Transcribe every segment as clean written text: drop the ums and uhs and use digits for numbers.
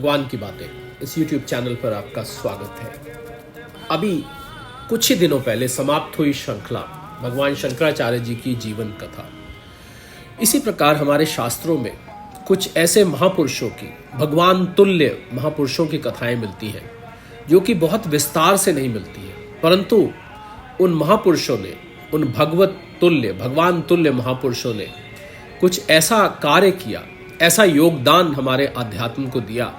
भगवान की बातें इस YouTube चैनल पर आपका स्वागत है। अभी कुछ ही दिनों पहले समाप्त हुई श्रृंखला भगवान शंकराचार्य जी की जीवन कथा। इसी प्रकार हमारे शास्त्रों में कुछ ऐसे महापुरुषों की, भगवान तुल्य महापुरुषों की कथाएं मिलती हैं जो कि बहुत विस्तार से नहीं मिलती हैं, परंतु उन महापुरुषों ने, उन भगवत तुल्य, भगवान तुल्य महापुरुषों ने कुछ ऐसा कार्य किया, ऐसा योगदान हमारे अध्यात्म को दिया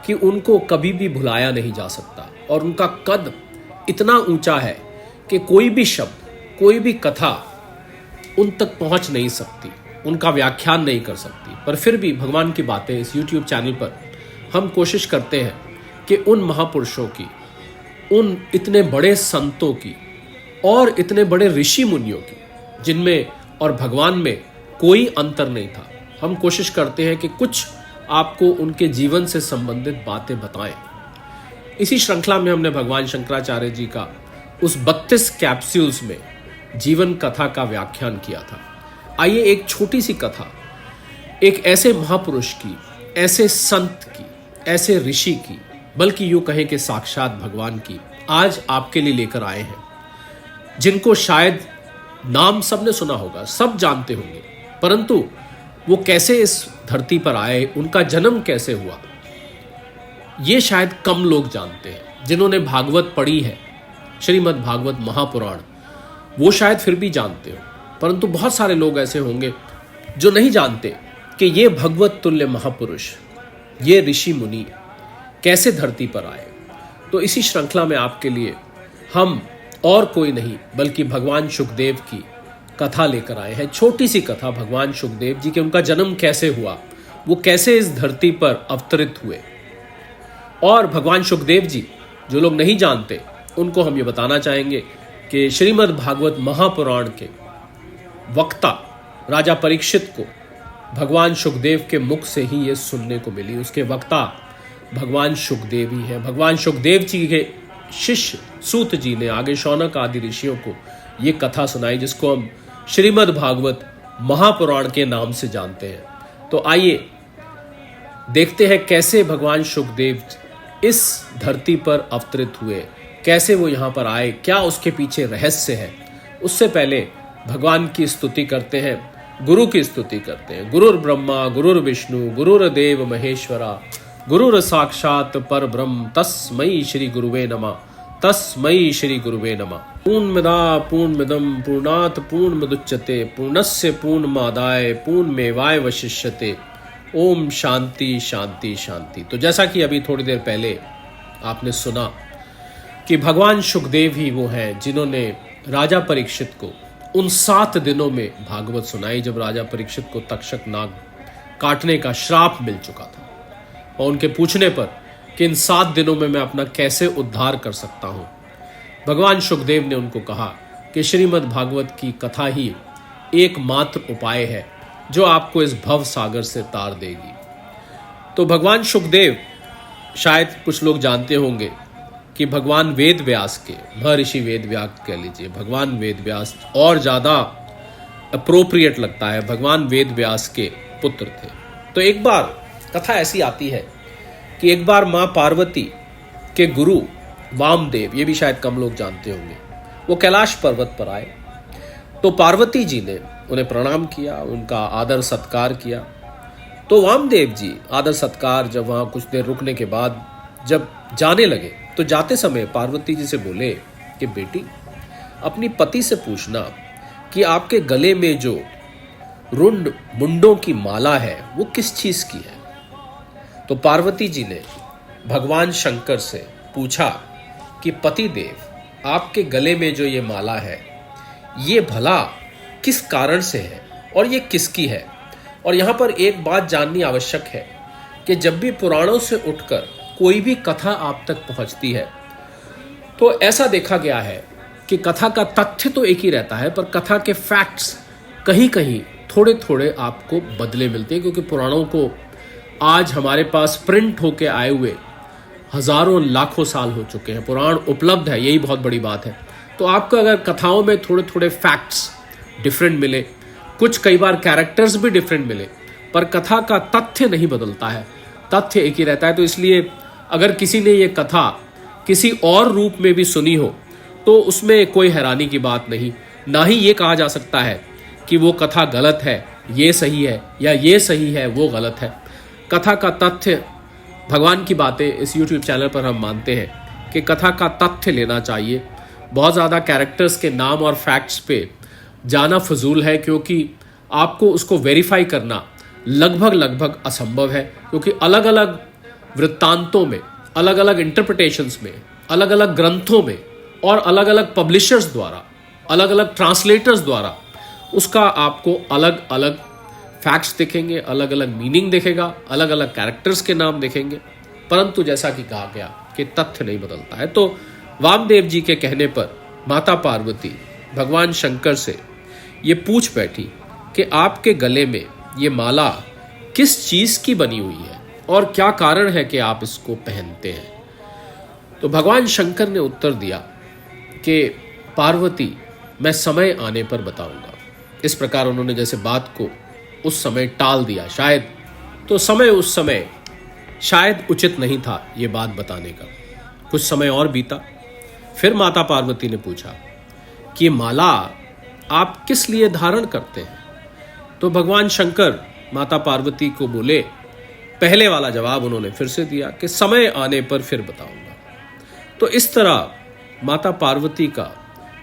कि उनको कभी भी भुलाया नहीं जा सकता। और उनका कद इतना ऊंचा है कि कोई भी शब्द, कोई भी कथा उन तक पहुंच नहीं सकती, उनका व्याख्यान नहीं कर सकती। पर फिर भी भगवान की बातें इस YouTube चैनल पर हम कोशिश करते हैं कि उन महापुरुषों की, उन इतने बड़े संतों की और इतने बड़े ऋषि मुनियों की, जिनमें और भगवान में कोई अंतर नहीं था, हम कोशिश करते हैं कि कुछ आपको उनके जीवन से संबंधित बातें बताएं। इसी श्रृंखला में हमने भगवान शंकराचार्य जी का उस 32 कैप्सूल्स में जीवन कथा का व्याख्यान किया था। आइए एक छोटी सी कथा एक ऐसे महापुरुष की, ऐसे संत की, ऐसे ऋषि की, बल्कि यूं कहें कि साक्षात भगवान की आज आपके लिए लेकर आए हैं, जिनको शायद नाम सबने सुना होगा, सब जानते होंगे, परंतु वो कैसे इस धरती पर आए, उनका जन्म कैसे हुआ, ये शायद कम लोग जानते हैं। जिन्होंने भागवत पढ़ी है, श्रीमद् भागवत महापुराण, वो शायद फिर भी जानते हो, परंतु बहुत सारे लोग ऐसे होंगे जो नहीं जानते कि ये भगवत तुल्य महापुरुष, ये ऋषि मुनि कैसे धरती पर आए। तो इसी श्रृंखला में आपके लिए हम और कोई नहीं बल्कि भगवान शुकदेव की कथा लेकर आए हैं। छोटी सी कथा भगवान शुकदेव जी के, उनका जन्म कैसे हुआ, वो कैसे इस धरती पर अवतरित हुए। और भगवान शुकदेव जी, जो लोग नहीं जानते, उनको हम ये बताना चाहेंगे कि श्रीमद् भागवत महापुराण के वक्ता राजा परीक्षित को भगवान शुकदेव के मुख से ही ये सुनने को मिली। उसके वक्ता भगवान शुकदेव ही है। भगवान शुकदेव जी के शिष्य सूत जी ने आगे शौनक आदि ऋषियों को ये कथा सुनाई, जिसको हम श्रीमद् भागवत महापुराण के नाम से जानते हैं। तो आइए देखते हैं कैसे भगवान शुकदेव इस धरती पर अवतरित हुए, कैसे वो यहाँ पर आए, क्या उसके पीछे रहस्य है। उससे पहले भगवान की स्तुति करते हैं, गुरु की स्तुति करते हैं। गुरुर् ब्रह्मा गुरुर्विष्णु गुरुर्देव महेश्वरा गुरुर साक्षात पर ब्रह्म तस्मै श्री गुरुवे नमः, तस्मै श्री गुरुवे नमः। पूर्णमदा पूर्णमिदं पूर्णात् पूर्णमुदच्यते पूर्णस्य पूर्णमादाय पूर्णमेवावशिष्यते। ओम शांति शांति शांति। तो जैसा कि अभी थोड़ी देर पहले आपने सुना कि भगवान शुकदेव ही वो हैं जिन्होंने राजा परीक्षित को उन 7 दिनों में भागवत सुनाई, जब राजा परीक्षित को तक्षक नाग काटने का श्राप मिल चुका था। और उनके पूछने पर कि इन 7 दिनों में मैं अपना कैसे उद्धार कर सकता हूं, भगवान शुकदेव ने उनको कहा कि श्रीमद् भागवत की कथा ही एकमात्र उपाय है जो आपको इस भव सागर से तार देगी। तो भगवान शुकदेव, शायद कुछ लोग जानते होंगे कि भगवान वेद व्यास के, महर्षि वेद व्यास कह लीजिए, भगवान वेद व्यास और ज़्यादा अप्रोप्रिएट लगता है, भगवान वेद व्यास के पुत्र थे। तो एक बार कथा ऐसी आती है कि एक बार माँ पार्वती के गुरु वामदेव, ये भी शायद कम लोग जानते होंगे, वो कैलाश पर्वत पर आए। तो पार्वती जी ने उन्हें प्रणाम किया, उनका आदर सत्कार किया। तो वामदेव जी आदर सत्कार, जब वहाँ कुछ देर रुकने के बाद जब जाने लगे, तो जाते समय पार्वती जी से बोले कि बेटी, अपनी पति से पूछना कि आपके गले में जो रुंड मुंडों की माला है वो किस चीज़ की है। तो पार्वती जी ने भगवान शंकर से पूछा कि पति देव, आपके गले में जो ये माला है, ये भला किस कारण से है और ये किसकी है। और यहाँ पर एक बात जाननी आवश्यक है कि जब भी पुराणों से उठकर कोई भी कथा आप तक पहुँचती है, तो ऐसा देखा गया है कि कथा का तथ्य तो एक ही रहता है, पर कथा के फैक्ट्स कहीं कहीं थोड़े थोड़े आपको बदले मिलते हैं, क्योंकि पुराणों को आज हमारे पास प्रिंट होके आए हुए हजारों लाखों साल हो चुके हैं, पुराण उपलब्ध है, यही बहुत बड़ी बात है। तो आपको अगर कथाओं में थोड़े थोड़े फैक्ट्स डिफरेंट मिले, कुछ कई बार कैरेक्टर्स भी डिफरेंट मिले, पर कथा का तथ्य नहीं बदलता है, तथ्य एक ही रहता है। तो इसलिए अगर किसी ने ये कथा किसी और रूप में भी सुनी हो तो उसमें कोई हैरानी की बात नहीं। ना ही ये कहा जा सकता है कि वो कथा गलत है, ये सही है, या ये सही है, वो गलत है। कथा का तथ्य, भगवान की बातें इस YouTube चैनल पर हम मानते हैं कि कथा का तथ्य लेना चाहिए। बहुत ज़्यादा कैरेक्टर्स के नाम और फैक्ट्स पे जाना फजूल है, क्योंकि आपको उसको वेरीफाई करना लगभग असंभव है, क्योंकि अलग अलग वृत्तांतों में, अलग अलग इंटरप्रिटेशंस में, अलग अलग ग्रंथों में और अलग अलग पब्लिशर्स द्वारा, अलग अलग ट्रांसलेटर्स द्वारा उसका आपको अलग अलग फैक्ट्स दिखेंगे, अलग अलग मीनिंग दिखेगा, अलग अलग कैरेक्टर्स के नाम दिखेंगे। परंतु जैसा कि कहा गया कि तथ्य नहीं बदलता है। तो वामदेव जी के कहने पर माता पार्वती भगवान शंकर से ये पूछ बैठी कि आपके गले में ये माला किस चीज़ की बनी हुई है और क्या कारण है कि आप इसको पहनते हैं। तो भगवान शंकर ने उत्तर दिया कि पार्वती, मैं समय आने पर बताऊंगा। इस प्रकार उन्होंने जैसे बात को उस समय टाल दिया। शायद तो समय उस समय शायद उचित नहीं था ये बात बताने का। कुछ समय और बीता, फिर माता पार्वती ने पूछा कि ये माला आप किस लिए धारण करते हैं। तो भगवान शंकर माता पार्वती को बोले, पहले वाला जवाब उन्होंने फिर से दिया कि समय आने पर फिर बताऊंगा। तो इस तरह माता पार्वती का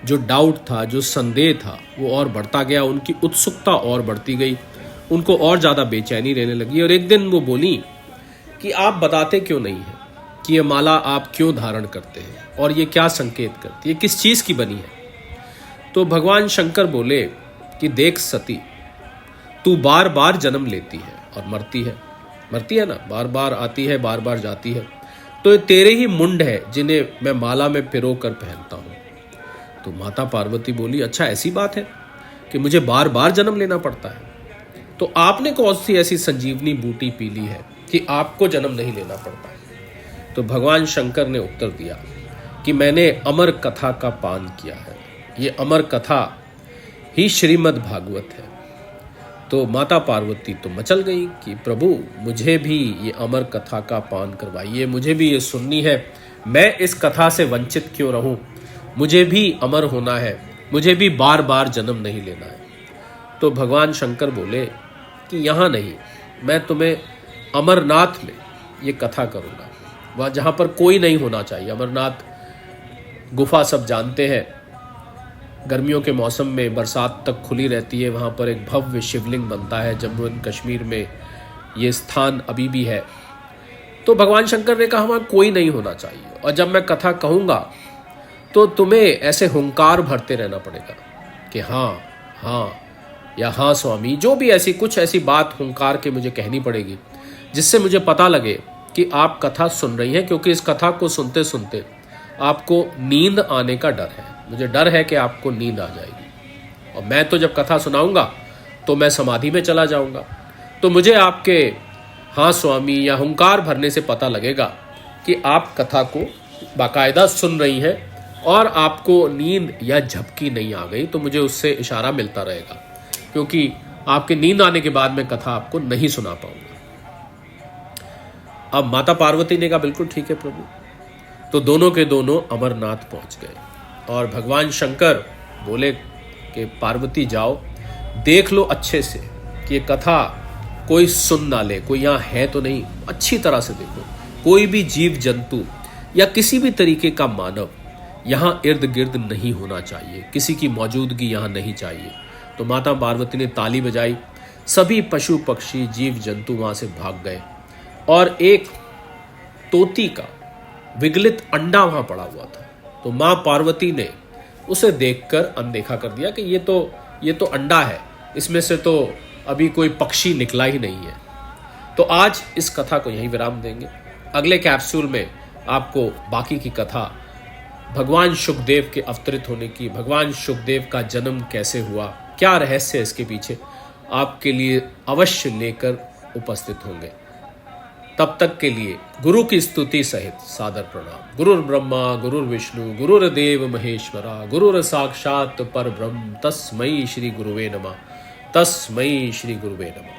जो डाउट था, जो संदेह था, वो और बढ़ता गया। उनकी उत्सुकता और बढ़ती गई, उनको और ज़्यादा बेचैनी रहने लगी। और एक दिन वो बोली कि आप बताते क्यों नहीं हैं कि ये माला आप क्यों धारण करते हैं और ये क्या संकेत करती है, किस चीज़ की बनी है। तो भगवान शंकर बोले कि देख सती, तू बार बार जन्म लेती है और मरती है ना, बार बार आती है, बार बार जाती है। तो ये तेरे ही मुंड है जिन्हें मैं माला में पिरो कर पहनता हूँ। तो माता पार्वती बोली, अच्छा ऐसी बात है कि मुझे बार बार जन्म लेना पड़ता है? तो आपने कौन सी ऐसी संजीवनी बूटी पी ली है कि आपको जन्म नहीं लेना पड़ता? तो भगवान शंकर ने उत्तर दिया कि मैंने अमर कथा का पान किया है। ये अमर कथा ही श्रीमद् भागवत है। तो माता पार्वती तो मचल गई कि प्रभु, मुझे भी ये अमर कथा का पान करवाइए, मुझे भी ये सुननी है। मैं इस कथा से वंचित क्यों रहूं? मुझे भी अमर होना है, मुझे भी बार बार जन्म नहीं लेना है। तो भगवान शंकर बोले कि यहाँ नहीं, मैं तुम्हें अमरनाथ में ये कथा करूँगा, वहाँ जहाँ पर कोई नहीं होना चाहिए। अमरनाथ गुफा सब जानते हैं, गर्मियों के मौसम में बरसात तक खुली रहती है। वहाँ पर एक भव्य शिवलिंग बनता है। जम्मू एंड कश्मीर में ये स्थान अभी भी है। तो भगवान शंकर ने कहा वहाँ कोई नहीं होना चाहिए, और जब मैं कथा कहूँगा तो तुम्हें ऐसे हुंकार भरते रहना पड़ेगा कि हाँ हाँ या हाँ स्वामी, जो भी कुछ ऐसी बात हुंकार के मुझे कहनी पड़ेगी जिससे मुझे पता लगे कि आप कथा सुन रही हैं, क्योंकि इस कथा को सुनते सुनते आपको नींद आने का डर है। मुझे डर है कि आपको नींद आ जाएगी, और मैं तो जब कथा सुनाऊंगा तो मैं समाधि में चला जाऊंगा। तो मुझे आपके हाँ स्वामी या हुंकार भरने से पता लगेगा कि आप कथा को बाकायदा सुन रही हैं और आपको नींद या झपकी नहीं आ गई। तो मुझे उससे इशारा मिलता रहेगा, क्योंकि आपके नींद आने के बाद मैं कथा आपको नहीं सुना पाऊंगा। अब माता पार्वती ने कहा बिल्कुल ठीक है प्रभु। तो दोनों के दोनों अमरनाथ पहुंच गए, और भगवान शंकर बोले कि पार्वती जाओ, देख लो अच्छे से कि ये कथा कोई सुन ना ले, कोई यहाँ है तो नहीं। अच्छी तरह से देखो, कोई भी जीव जंतु या किसी भी तरीके का मानव यहाँ इर्द गिर्द नहीं होना चाहिए, किसी की मौजूदगी यहाँ नहीं चाहिए। तो माता पार्वती ने ताली बजाई, सभी पशु पक्षी जीव जंतु वहाँ से भाग गए, और एक तोती का विगलित अंडा वहाँ पड़ा हुआ था। तो माँ पार्वती ने उसे देखकर अनदेखा कर दिया कि ये तो अंडा है, इसमें से तो अभी कोई पक्षी निकला ही नहीं है। तो आज इस कथा को यहीं विराम देंगे। अगले कैप्सूल में आपको बाकी की कथा, भगवान शुकदेव के अवतरित होने की, भगवान शुकदेव का जन्म कैसे हुआ, क्या रहस्य है इसके पीछे, आपके लिए अवश्य लेकर उपस्थित होंगे। तब तक के लिए गुरु की स्तुति सहित सादर प्रणाम। गुरुर् ब्रह्मा गुरुर्विष्णु गुरुर्देव महेश्वरा, गुरुर साक्षात परब्रह्म, तस्मै श्री गुरुवे नमः, तस्मै श्री गुरुवे नमः।